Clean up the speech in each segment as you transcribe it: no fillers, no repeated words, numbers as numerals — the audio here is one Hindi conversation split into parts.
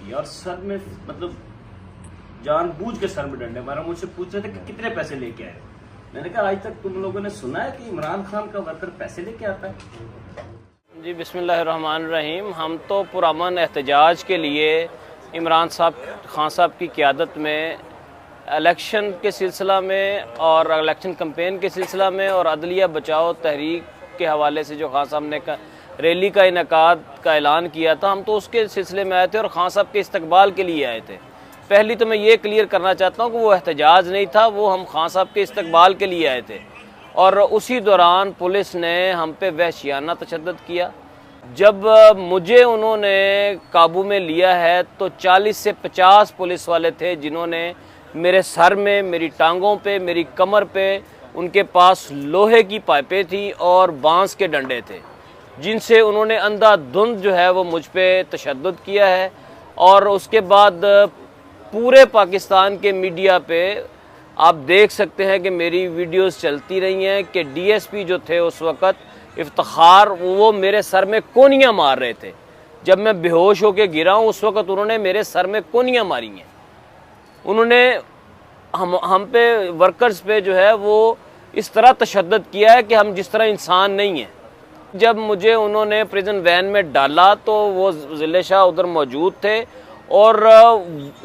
किया और सर में मतलब जानबूझ के सर में डंडे मारा। मुझसे पूछ रहे थे कि कितने पैसे लेके आए। मैंने कहा आज तक तुम लोगों ने सुना है कि इमरान खान का वर्कर पैसे लेके आता है? जी बिस्मिल्लाहिर्रहमानिर्रहीम। हम तो पुरअमन एहतजाज के लिए इमरान खान साहब की क़यादत में इलेक्शन के सिलसिला में और इलेक्शन कैंपेन के सिलसिला में और अदलिया बचाओ तहरीक के हवाले से जो खान साहब ने रैली का इनेकाद का ऐलान किया था, हम तो उसके सिलसिले में आए थे और खान साहब के इस्तकबाल के लिए आए थे। पहली तो मैं ये क्लियर करना चाहता हूँ कि वो एहतजाज नहीं था, वो हम खान साहब के इस्तकबाल के लिए आए थे। और उसी दौरान पुलिस ने हम पे वहशियाना तशद्दुद किया। जब मुझे उन्होंने काबू में लिया है तो 40 से 50 पुलिस वाले थे जिन्होंने मेरे सर में, मेरी टांगों पे, मेरी कमर पे, उनके पास लोहे की पाइपें थी और बांस के डंडे थे, जिनसे उन्होंने अंधाधुंध जो है वो मुझ पे तशद्दुद किया है। और उसके बाद पूरे पाकिस्तान के मीडिया पे आप देख सकते हैं कि मेरी वीडियोस चलती रही हैं कि डीएसपी जो थे उस वक़्त इफ्तिखार, वो मेरे सर में कोनियाँ मार रहे थे। जब मैं बेहोश होकर गिरा हूँ उस वक़्त उन्होंने मेरे सर में कोनियाँ मारी हैं। उन्होंने हम पे, वर्कर्स पे जो है वो इस तरह तशद्दुद किया है कि हम जिस तरह इंसान नहीं हैं। जब मुझे उन्होंने प्रिजन वैन में डाला तो वो ज़िले शाह उधर मौजूद थे और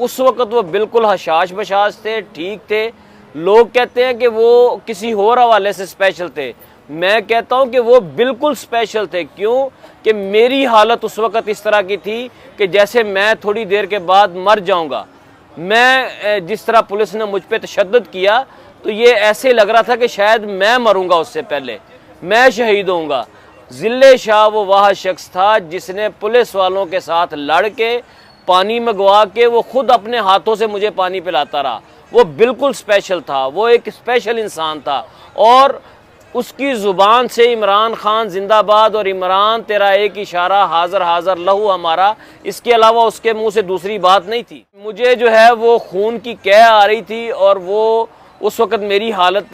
उस वक़्त वो बिल्कुल हशाश बशाश थे, ठीक थे। लोग कहते हैं कि वो किसी और हवाले से स्पेशल थे, मैं कहता हूं कि वो बिल्कुल स्पेशल थे। क्यों कि मेरी हालत उस वक़्त इस तरह की थी कि जैसे मैं थोड़ी देर के बाद मर जाऊंगा। मैं जिस तरह पुलिस ने मुझ पर तशद्दुद किया तो ये ऐसे लग रहा था कि शायद मैं मरूंगा, उससे पहले मैं शहीद होऊंगा। ज़िले शाह वो वह शख्स था जिसने पुलिस वालों के साथ लड़ के, पानी मंगवा के, वो खुद अपने हाथों से मुझे पानी पिलाता रहा। वो बिल्कुल स्पेशल था, वो एक स्पेशल इंसान था। और उसकी ज़ुबान से इमरान खान जिंदाबाद और इमरान तेरा एक इशारा हाज़र हाज़र लहू हमारा, इसके अलावा उसके मुंह से दूसरी बात नहीं थी। मुझे जो है वो खून की कै आ रही थी और वो उस वक़्त मेरी हालत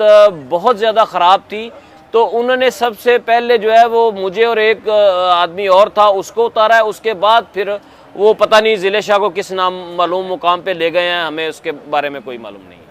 बहुत ज़्यादा ख़राब थी। तो उन्होंने सबसे पहले जो है वो मुझे और एक आदमी और था उसको उतारा है। उसके बाद फिर वो पता नहीं ज़िले शाह को किस नाम मालूम मुकाम पे ले गए हैं, हमें उसके बारे में कोई मालूम नहीं है।